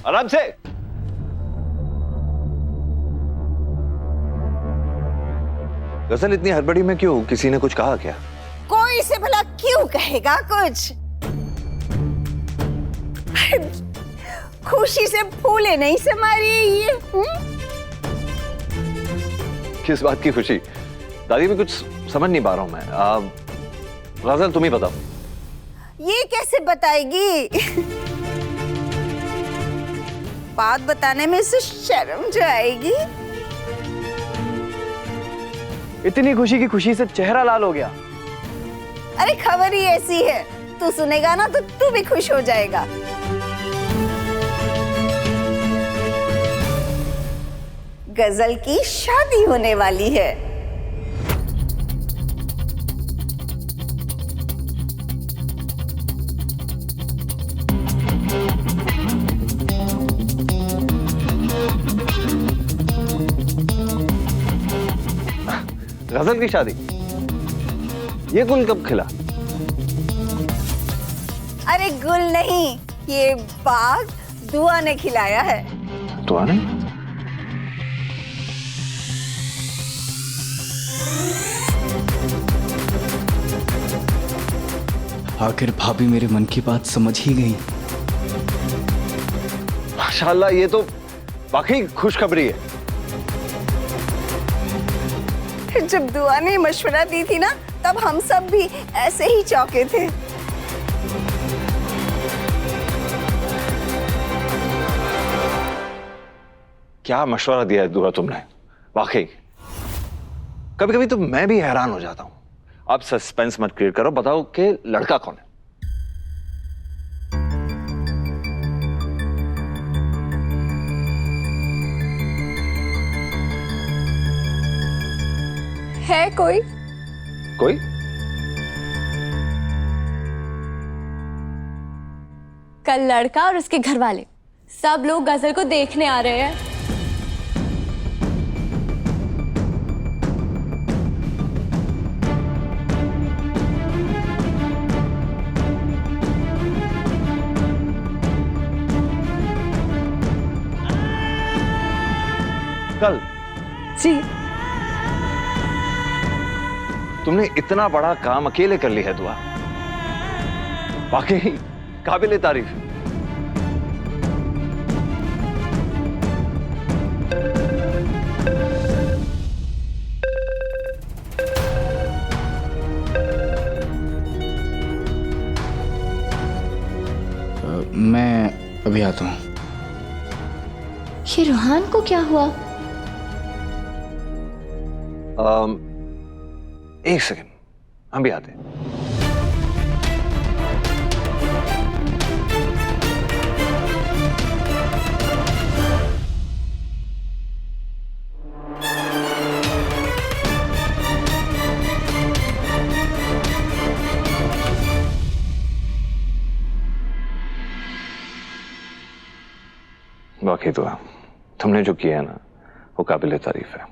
आराम से। गजल इतनी हड़बड़ी में क्यों? किसी ने कुछ कहा क्या? कोई से भला क्यों कहेगा कुछ? खुशी से फूले नहीं समा रही ये। किस बात की खुशी? दादी भी कुछ समझ नहीं पा रहा हूं मैं। गजल तुम ही बताओ। ये कैसे बताएगी? बात बताने में से शर्म जो आएगी। इतनी खुशी की खुशी से चेहरा लाल हो गया। अरे खबर ही ऐसी है, तू सुनेगा ना तो तू भी खुश हो जाएगा। गजल की शादी होने वाली है। गजल की शादी? ये गुल कब खिला? अरे गुल नहीं, ये बाग दुआ ने खिलाया है। दुआ ने? आखिर भाभी मेरे मन की बात समझ ही गई। माशाल्लाह, ये तो वाकई खुशखबरी है। जब दुआ ने मशवरा दी थी ना, तब हम सब भी ऐसे ही चौंके थे। क्या मशवरा दिया है दुआ तुमने? वाकई कभी कभी तो मैं भी हैरान हो जाता हूं। अब सस्पेंस मत क्रिएट करो, बताओ कि लड़का कौन है? है कोई? कोई? कल लड़का और उसके घर वाले सब लोग गजल को देखने आ रहे हैं। कल? जी। तुमने इतना बड़ा काम अकेले कर ली है दुआ, वाकई काबिले तारीफ है। मैं अभी आता हूँ। ये रूहान को क्या हुआ? एक सेकंड, हम भी आते हैं। वाकई दुआ, तुमने जो किया है ना, वो काबिले तारीफ है।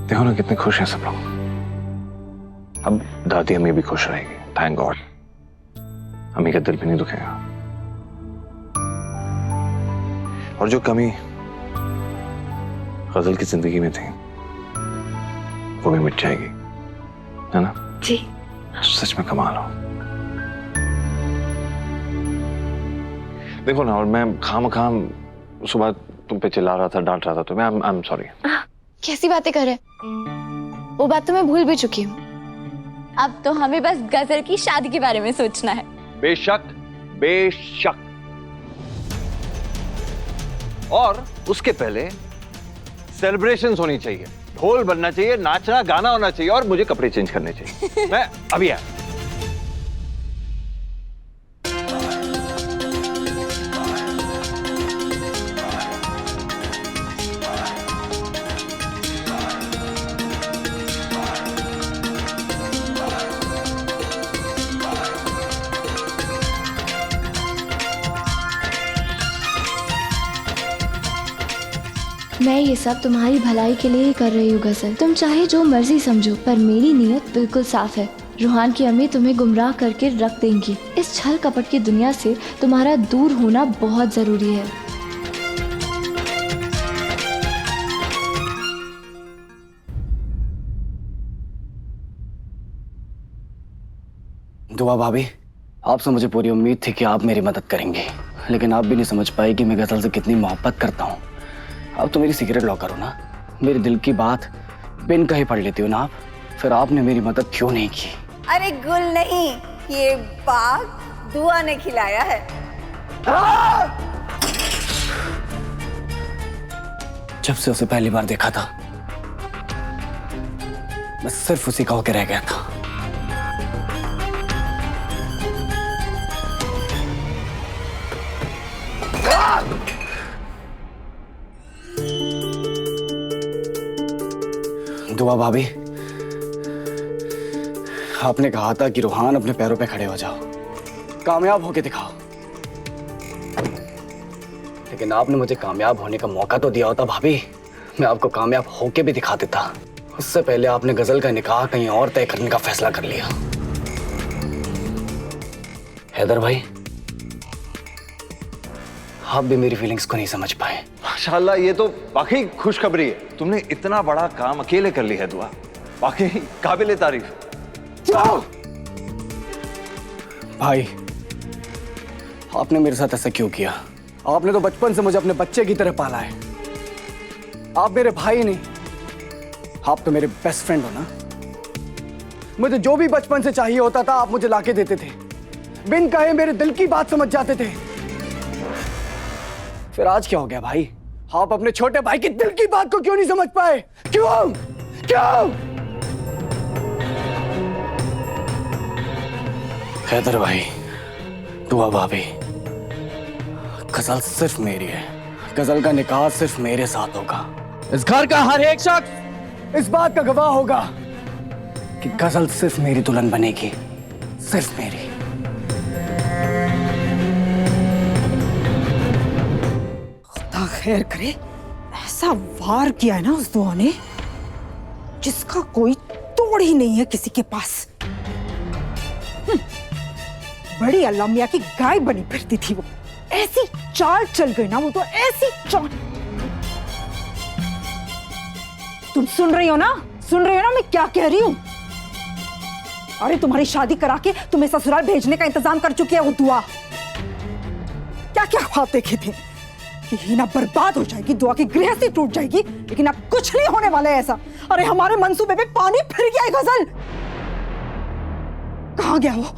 देखो ना कितने खुश हैं सब लोग। अब दादी अम्मी भी खुश रहेगी, थैंक गॉड। अम्मी का दिल भी नहीं दुखेगा और जो कमी गजल की जिंदगी में थी वो भी मिट जाएगी, है ना? जी। सच में कमाल हो। देखो ना, और मैं खाम सुबह तुम पे चिल्ला रहा था, डांट रहा था, तो मैं आई एम सॉरी। कैसी बातें कर रहे? वो बात तो मैं भूल भी चुकी हूँ। अब तो हमें बस गजल की शादी के बारे में सोचना है। बेशक बेशक। और उसके पहले सेलिब्रेशंस होनी चाहिए, ढोल बनना चाहिए, नाचना गाना होना चाहिए और मुझे कपड़े चेंज करने चाहिए। मैं अभी आया। मैं ये सब तुम्हारी भलाई के लिए ही कर रही हूँ गजल। तुम चाहे जो मर्जी समझो, पर मेरी नीयत बिल्कुल साफ है। रूहान की अम्मी तुम्हें गुमराह करके रख देंगी। इस छल कपट की दुनिया से तुम्हारा दूर होना बहुत ज़रूरी है। दुआ भाभी, आपसे मुझे पूरी उम्मीद थी कि आप मेरी मदद करेंगे, लेकिन आप भी नहीं समझ पाए कि मैं गजल से कितनी मोहब्बत करता हूँ। आप तो मेरी सीक्रेट लॉकर हो ना, मेरे दिल की बात बिन कहे पढ़ लेती हो ना आप। फिर आपने मेरी मदद क्यों नहीं की? अरे गुल नहीं, ये बाग दुआ ने खिलाया है। जब से उसे पहली बार देखा था मैं सिर्फ उसी का होके रह गया था। दुआ भाभी, आपने कहा था कि रूहान अपने पैरों पे खड़े हो जाओ, कामयाब होके दिखाओ, लेकिन आपने मुझे कामयाब होने का मौका तो दिया होता भाभी। मैं आपको कामयाब होके भी दिखा देता। उससे पहले आपने गजल का निकाह कहीं और तय करने का फैसला कर लिया। हैदर भाई, आप भी मेरी फीलिंग्स को नहीं समझ पाए। माशाल्लाह, ये तो वाकई खुशखबरी है। तुमने इतना बड़ा काम अकेले कर लिया है दुआ, वाकई काबिले तारीफ। भाई, आपने मेरे साथ ऐसा क्यों किया? आपने तो बचपन से मुझे अपने बच्चे की तरह पाला है। आप मेरे भाई नहीं, आप तो मेरे बेस्ट फ्रेंड हो ना। मुझे जो भी बचपन से चाहिए होता था आप मुझे लाके देते थे, बिन कहे मेरे दिल की बात समझ जाते थे। फिर आज क्या हो गया भाई? आप अपने छोटे भाई की दिल की बात को क्यों नहीं समझ पाए? क्यों? क्यों? हैदर भाई, दुआ भाभी, गजल सिर्फ मेरी है। गजल का निकाह सिर्फ मेरे साथ होगा। इस घर का हर एक शख्स इस बात का गवाह होगा कि गजल सिर्फ मेरी दुल्हन बनेगी, सिर्फ मेरी। खुदा खैर करे, ऐसा वार किया है ना उस दुआ ने जिसका कोई तोड़ ही नहीं है किसी के पास। बड़ी अल्लाह मियां की गाय बनी फिरती थी वो, ऐसी चाल चल गई ना वो तो, ऐसी चाल। तुम सुन रही हो ना? सुन रही हो ना मैं क्या कह रही हूं? अरे तुम्हारी शादी करा के तुम्हें ससुराल भेजने का इंतजाम कर चुकी है वो दुआ। क्या क्या ख्वाब देखे थे कि हीना बर्बाद हो जाएगी, दुआ की गृहस्थी टूट जाएगी, लेकिन अब कुछ नहीं होने वाला है ऐसा। अरे हमारे मंसूबे में पानी फिर गया है। गजल कहां गया वो?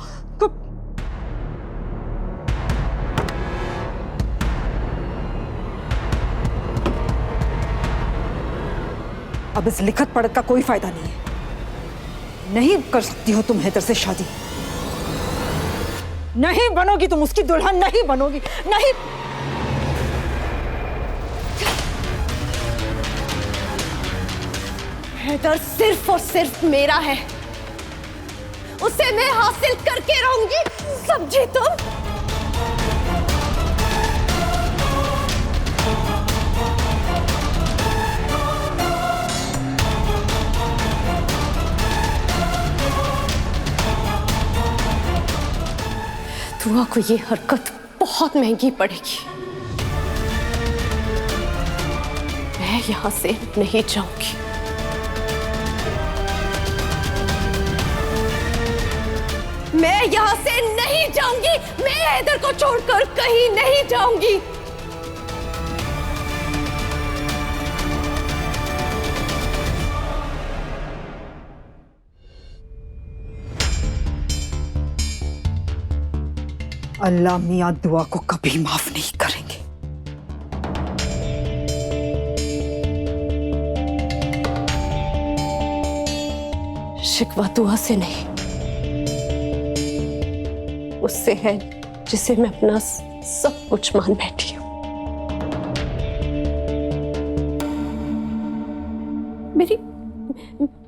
अब इस लिखत पढ़त का कोई फायदा नहीं है। नहीं कर सकती हो तुम हैदर से शादी, नहीं बनोगी तुम उसकी दुल्हन, नहीं बनोगी, नहीं। हैदर सिर्फ और सिर्फ मेरा है, उसे मैं हासिल करके रहूंगी, समझी तुम? दुआ को ये हरकत बहुत महंगी पड़ेगी। मैं यहां से नहीं जाऊंगी। मैं यहां से नहीं जाऊंगी। मैं हैदर को छोड़कर कहीं नहीं जाऊंगी। अल्लाह मियां दुआ को कभी माफ नहीं करेंगे। शिकवा दुआ से नहीं, उससे है जिसे मैं अपना सब कुछ मान बैठी हूं।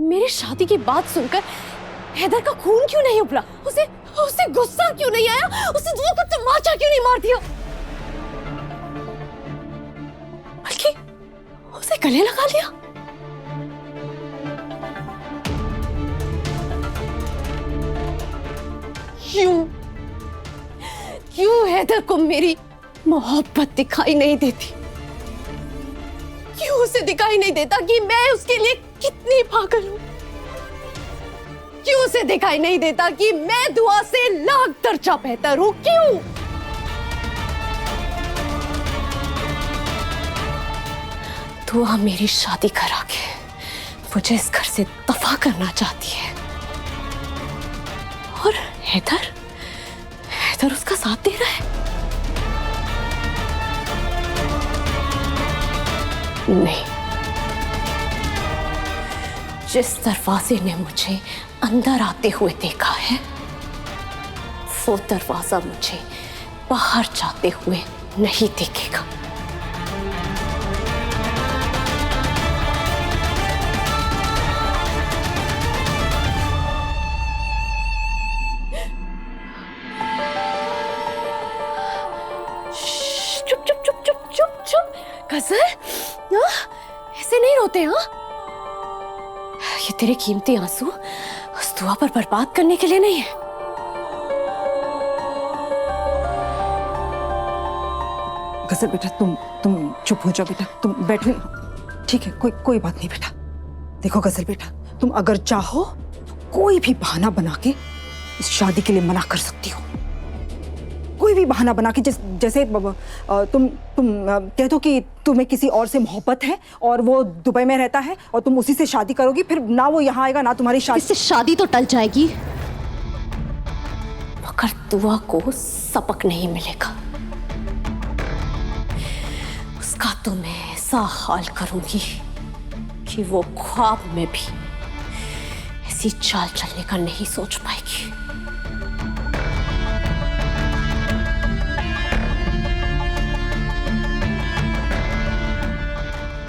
मेरी शादी की बात सुनकर हैदर का खून क्यों नहीं उबला? उसे गुस्सा क्यों नहीं आया? उसे दुआ को तमाचा क्यों नहीं मार दिया? बल्कि उसे गले लगा लिया। क्यों क्यों हैदर को मेरी मोहब्बत दिखाई नहीं देती? क्यों उसे दिखाई नहीं देता कि मैं उसके लिए कितनी पागल हूं? क्यों उसे दिखाई नहीं देता कि मैं दुआ से लाख दर्जा बेहतर हूं? क्यों? दुआ मेरी शादी करा के मुझे इस घर से दफा करना चाहती है, और हैदर उसका साथ दे रहा है। नहीं, जिस दरवाजे ने मुझे अंदर आते हुए देखा है, वो दरवाजा मुझे बाहर जाते हुए नहीं देखेगा। चुप चुप चुप चुप चुप चुप। गजल, ऐसे नहीं रोते। हाँ, ये तेरे कीमती आंसू उस दुआ पर बर्बाद करने के लिए नहीं है। गजल बेटा, तुम चुप हो जाओ बेटा, तुम बैठो। ठीक है, कोई बात नहीं बेटा। देखो गजल बेटा, तुम अगर चाहो तो कोई भी बहाना बना के इस शादी के लिए मना कर सकती हो। कोई भी बहाना बना के, जैसे तुम कह दो कि तुम्हें किसी और से मोहब्बत है और वो दुबई में रहता है और तुम उसी से शादी करोगी, फिर ना वो यहाँ आएगा ना तुम्हारी शादी। इससे शादी तो टल जाएगी, मगर दुआ को सबक नहीं मिलेगा। उसका तो मैं ऐसा हाल करूंगी कि वो ख्वाब में भी ऐसी चाल चलने का नहीं सोच पाएगी।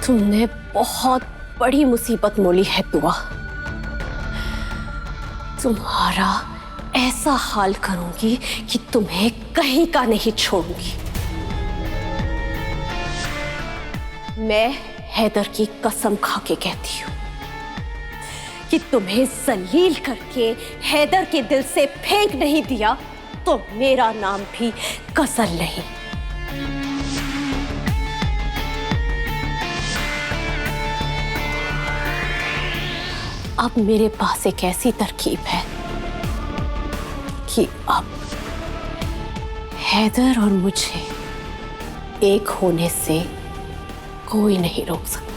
तुमने बहुत बड़ी मुसीबत मोली है दुआ। तुम्हारा ऐसा हाल करूंगी कि तुम्हें कहीं का नहीं छोड़ूंगी। मैं हैदर की कसम खा के कहती हूं कि तुम्हें जलील करके हैदर के दिल से फेंक नहीं दिया तो मेरा नाम भी गजल नहीं। अब मेरे पास एक ऐसी तरकीब है कि अब हैदर और मुझे एक होने से कोई नहीं रोक सकता।